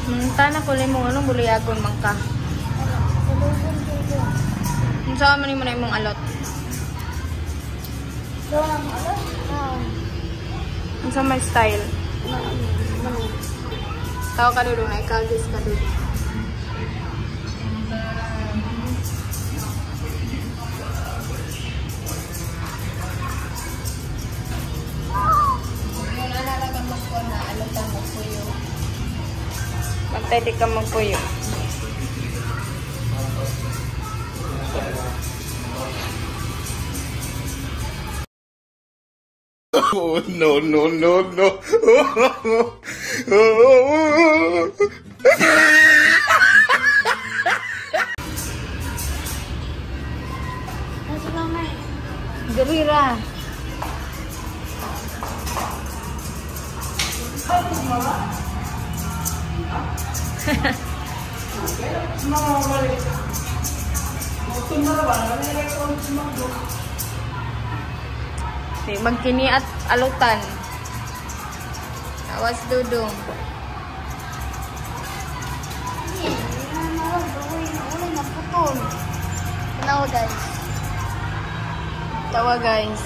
Tanah kulay mo anong buliyagon man ka. Unsa man mo na imong alot? Unsa may style? Tawo ka dudong na ikagis ka dudong. Magtay ka magpuyo. Oh, no, no, no, no. Gerira. Magkini at alutan. Awas dudong. Tawa guys. Tawa guys.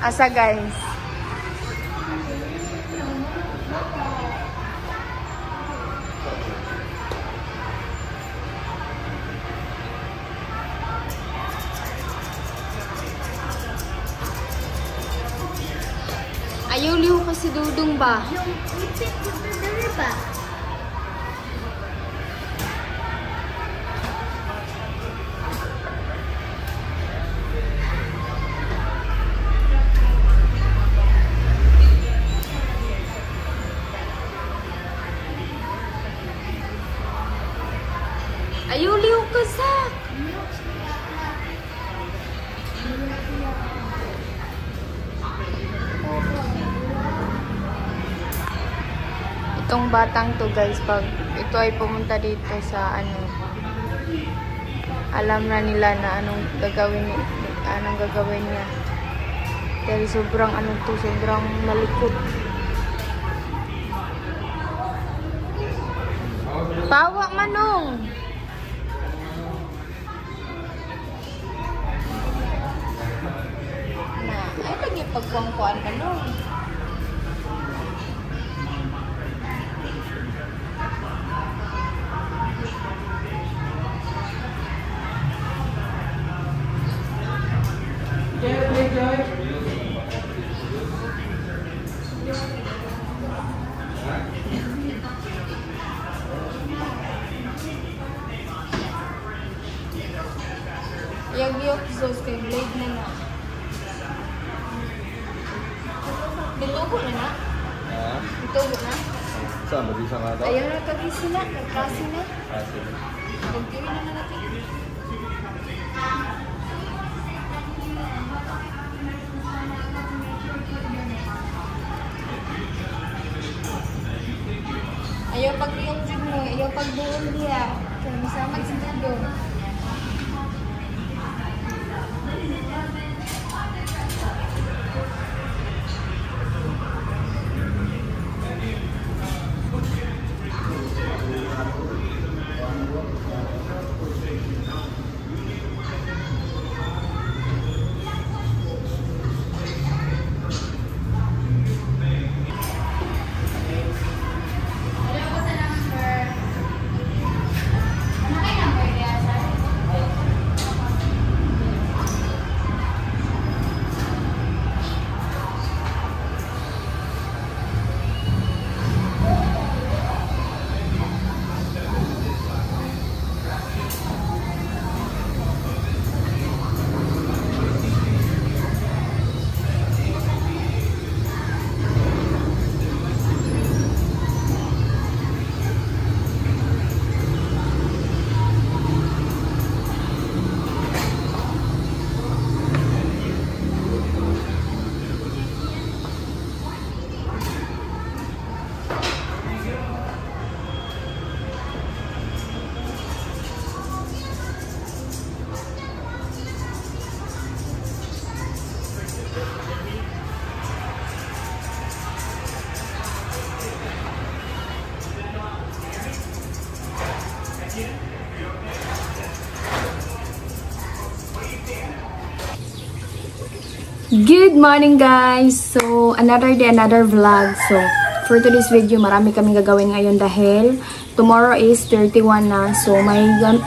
Asa guys. Ayaw liho kasi dudong ba? Yung ipit ko na ba? Ayaw liho ka sak. Itong batang to guys, pag ito ay pumunta dito sa ano, alam na nila na anong gagawin niya. Dahil sobrang ano to, sobrang malikot. Pawa manong. Na, ay lagi pagkuang-kuan manong. Yag-yog sauce kay blade na na. Ditubo na na? Ditubo na? Saan? Mag-isa nga daw? Ayaw na kagisi na. Nagkasi na. Kasi. Nagkiri na natin. Ayaw pag-riyong dyan mo. Ayaw pag-buong diya. Kaya masamad si Dudo. Good morning guys! So, another day, another vlog. So, for today's video, marami kaming gagawin ngayon dahil tomorrow is 31 na. So,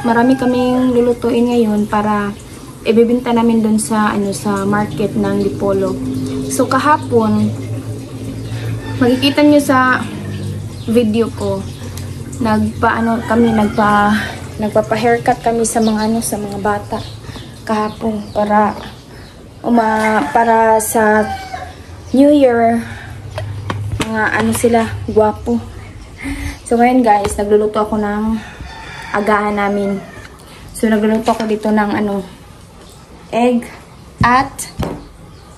marami kaming lulutuin ngayon para ibibenta namin dun sa, sa market ng Dipolog. So, kahapon, makikita nyo sa video ko, nagpapa-haircut kami sa mga, sa mga bata kahapon para sa New Year, mga sila, gwapo. So ngayon guys, nagluluto ako ng agahan namin. So nagluluto ako dito ng egg at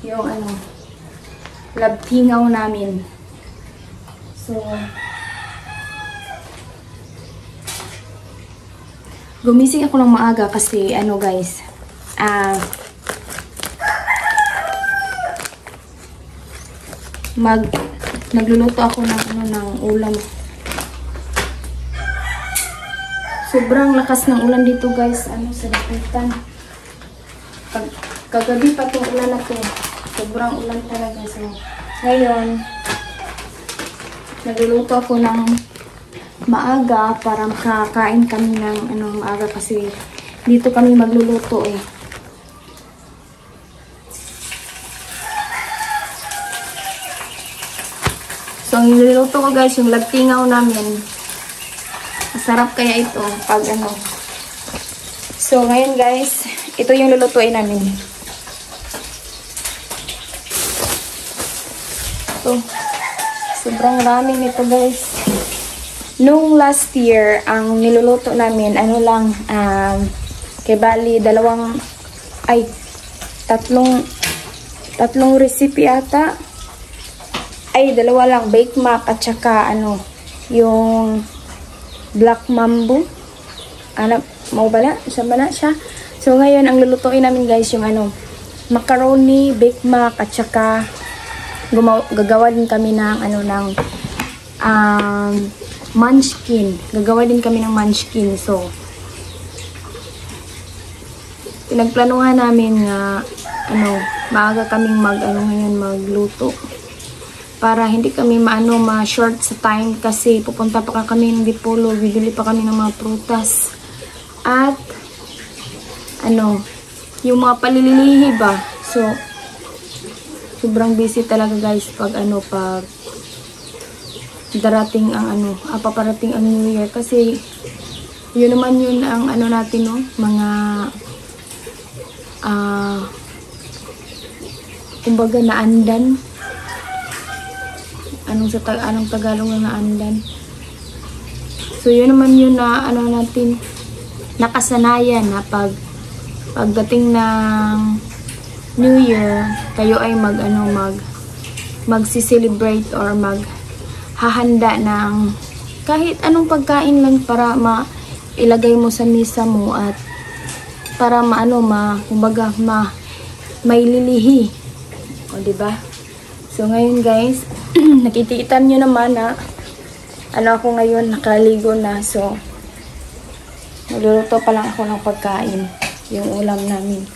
yung labtingaw namin. So gumising ako ng maaga kasi guys, nagluluto ako ng ulam. Sobrang lakas ng ulan dito guys, sa dapitan. Kagabi pa tong ulan na to. Sobrang ulan talaga. So, ngayon, nagluluto ako ng maaga para makakain kami ng maaga kasi dito kami magluluto eh. So, ang niluluto ko guys, yung labtingaw namin. Masarap kaya ito pag So, ngayon guys, ito yung lulutuin namin. So, sobrang rami nito guys. Nung last year, ang niluluto namin, kay bali, tatlong recipe ata. Ay, dalawa lang, bake mac at saka yung black mambo. Mau bala? Isa bala siya. So, ngayon, ang lulutuin namin guys, yung macaroni, bake mac, at saka gagawa din kami ng munchkin. Gagawa din kami ng munchkin. So, pinagplanuhan namin nga maaga kaming magluto. Para hindi kami ma-short sa time kasi pupunta pa kami ng Dipolog, bibili pa kami ng mga prutas. At yung mga palililihi ba. So, sobrang busy talaga guys pag darating ang paparating ang New Year kasi yun naman yun ang natin mga kumbaga naandan. Anong Tagalog na naandan? So yun naman yun na natin nakasanayan na pagdating ng New Year kayo ay magsi-celebrate or hahanda ng kahit anong pagkain lang para ilagay mo sa misa mo at para kumbaga may lilihi. O diba? So ngayon guys, nakikita nyo naman na ako ngayon nakaligo na. So magluluto pa lang ako ng pagkain, yung ulam namin.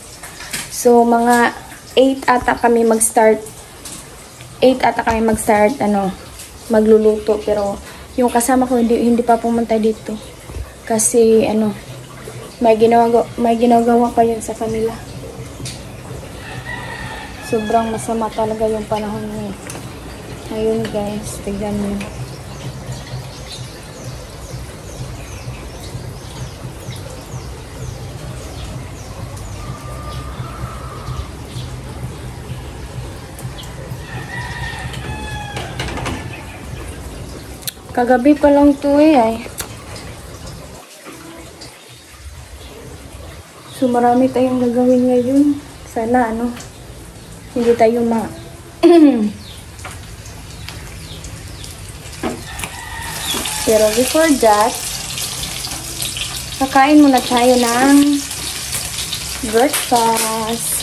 So mga 8 ata kami mag-start magluluto, pero yung kasama ko hindi pa pumunta dito kasi may ginagawa pa yun sa kanila. Sobrang masama talaga yung panahon ngayon. Ayun guys, tignan nyo. Kagabi pa lang to ay. So marami tayong gagawin ngayon. Sana hindi tayo Pero before that, kakain muna tayo ng breakfast.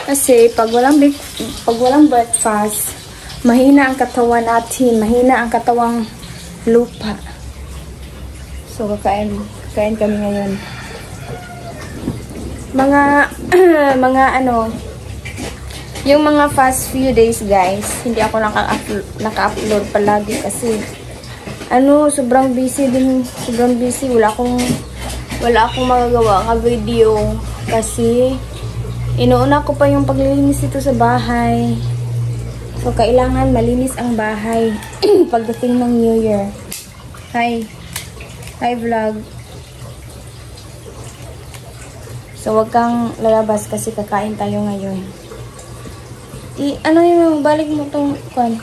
Kasi pag walang breakfast, mahina ang katawan natin, mahina ang katawang lupa. So kakain kami ngayon. Yung mga past few days, guys, hindi ako naka-upload palagi kasi sobrang busy din. Sobrang busy. Wala akong magagawa ng video kasi inuuna ko pa yung paglilinis dito sa bahay. So, kailangan malinis ang bahay pagdating ng New Year. Hi vlog. So, wag kang lalabas kasi kakain tayo ngayon. Yung balik mo tong kwan.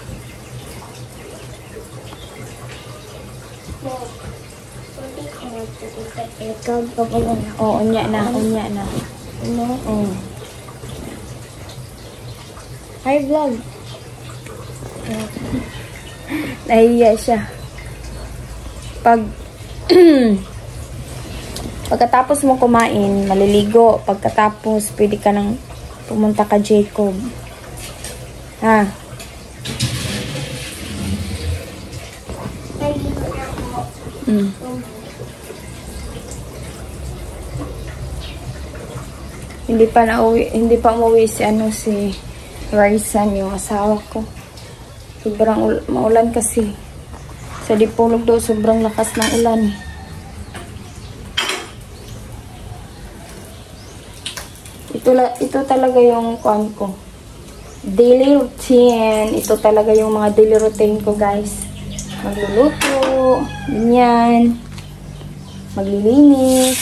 Oo, unya na. Oo. Hi vlog. Nahiya siya. Pagkatapos mo kumain, maliligo. Pagkatapos, pwede ka nang pumunta ka Jacob. Ha? Hindi pa umuwi si Raisan, yung asawa ko. Sobrang maulan kasi. Sa Dipolog daw, sobrang lakas ng ulan. Ito talaga yung kuan ko. Daily routine. Ito talaga yung mga daily routine ko, guys. Magluluto. Ganyan. Maglilinis.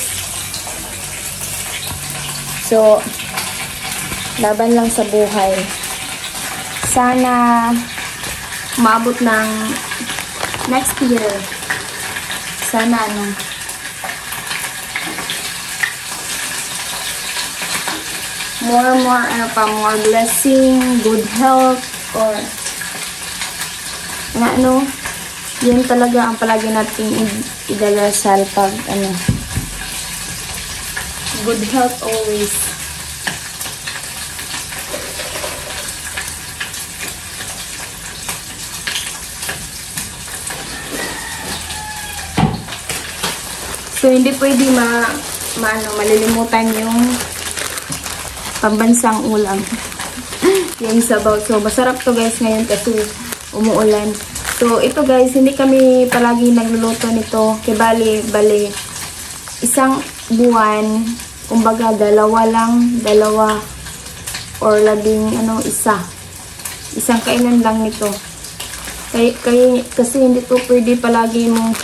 So, laban lang sa buhay. Sana maabot ng next year. Sana more blessing, good health, or yun talaga ang palagi nating idalasal pag good health always. So, hindi pwede malilimutan yung pambansang ulam. Yung sabaw. So, masarap to guys ngayon kasi umuulan. So, ito guys, hindi kami palagi nagluluto nito. Kaya bali, isang buwan, kumbaga dalawa or isa. Isang kainan lang nito. Kasi hindi to pwede palagi mong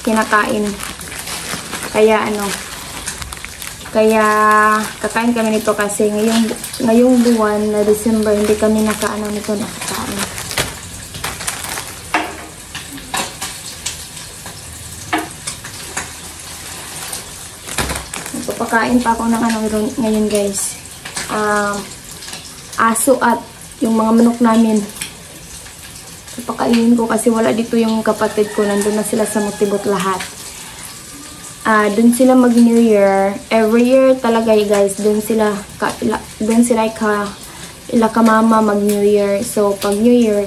kinakain. Kaya kakain kami nito kasi ngayong buwan na December hindi kami nakakain. Nagpapakain pa ako ng ngayon guys. Aso at yung mga manok namin. Papakainin ko kasi wala dito yung kapatid ko. Nandun na sila sa Mutibot lahat. Doon sila mag New Year. Every year talaga guys, doon sila kamama mag New Year. So pag New Year,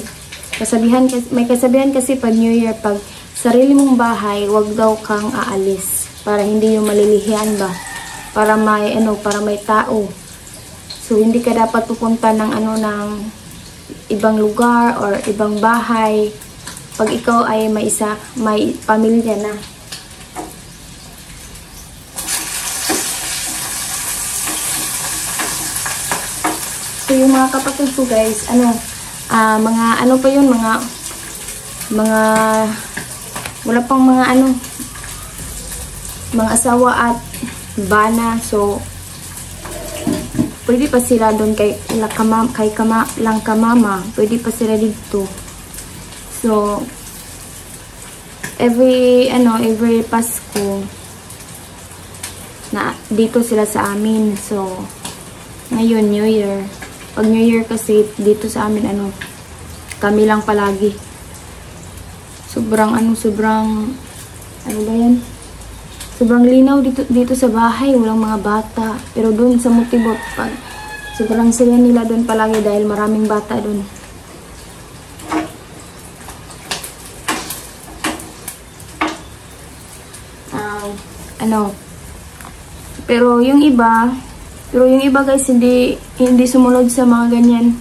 may kasabihan kasi pag New Year, pag sarili mong bahay, wag daw kang aalis para hindi yung malilihian ba, para may tao. So hindi ka dapat pupunta ng ibang lugar or ibang bahay pag ikaw ay may pamilya na. So, yung mga kapatid ko guys, wala pang mga asawa at bana. So, pwede pa sila doon kay Langkamama. Pwede pa sila dito. So, every Pasko, dito sila sa amin. So, ngayon, New Year. Pag New Year kasi, dito sa amin, kami lang palagi. Sobrang linaw dito sa bahay. Walang mga bata. Pero doon sa Mutibot, sobrang saya nila doon palagi dahil maraming bata doon. Pero yung iba, Pero yung iba guys, hindi sumunod sa mga ganyan.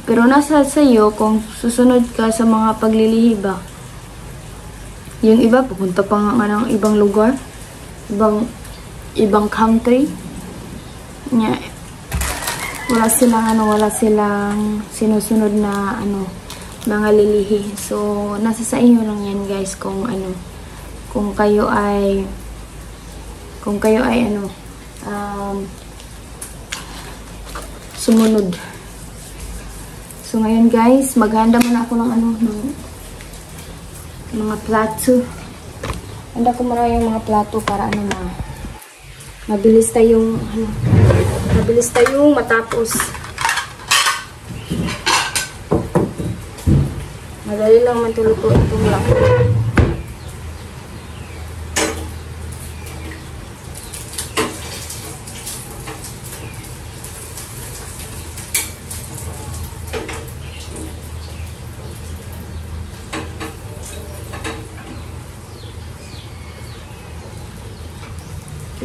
Pero nasa sa'yo kung susunod ka sa mga paglilihi ba. Yung iba, pupunta pa nga ng ibang lugar. Ibang country. Wala silang sinusunod na mga lilihi. So, nasa sa inyo lang yan guys kung kayo ay sumunod. So, ngayon guys, maghanda muna ako ng mga plato. Handa ko muna yung mga plato para mabilis tayong matapos. Madali lang matuluto itong lako.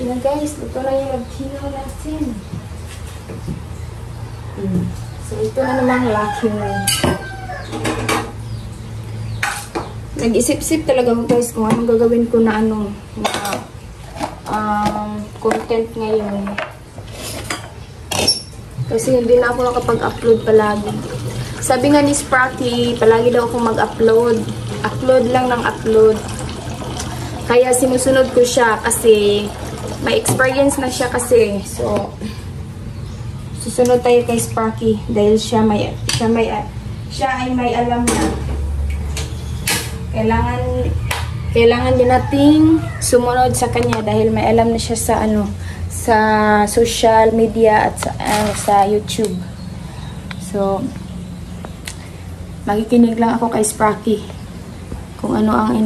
Yan guys, ito na yung lagkino natin. So, ito na namang lagkino. Nag-isip-isip talaga ko guys kung anong gagawin ko na content ngayon. Kasi hindi na ako nakapag-upload palagi. Sabi nga ni Sprocky, palagi daw akong mag-upload. Upload lang ng upload. Kaya sinusunod ko siya kasi may experience na siya kasi. So, susunod tayo kay Sprocky dahil siya ay may alam na. Kailangan din nating sumunod sa kanya dahil may alam na siya sa social media at sa YouTube. So, makikinig lang ako kay Sprocky kung ano ang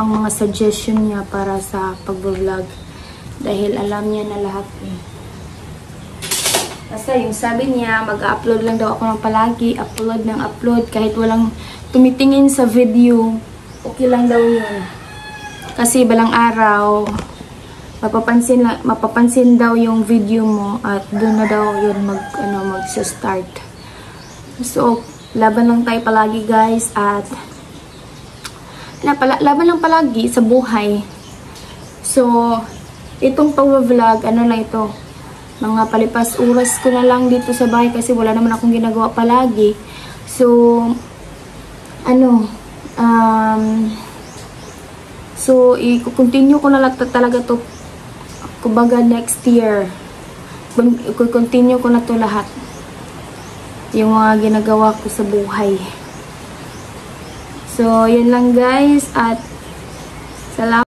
mga suggestion niya para sa pag-vlog dahil alam niya na lahat Basta yung sabi niya, mag-upload lang daw ako ng palagi, upload kahit walang tumitingin sa video, okay lang daw yun. Kasi balang araw, mapapansin daw yung video mo at doon na daw yun mag-start. So, laban lang tayo palagi guys at laban lang palagi sa buhay. So, itong pag-vlog, lang ito, mga palipas oras ko na lang dito sa bahay kasi wala naman akong ginagawa palagi. So, i-continue ko na lang talaga to, kumbaga next year. I-continue ko na to lahat. Yung mga ginagawa ko sa buhay. So, yun lang guys at salamat.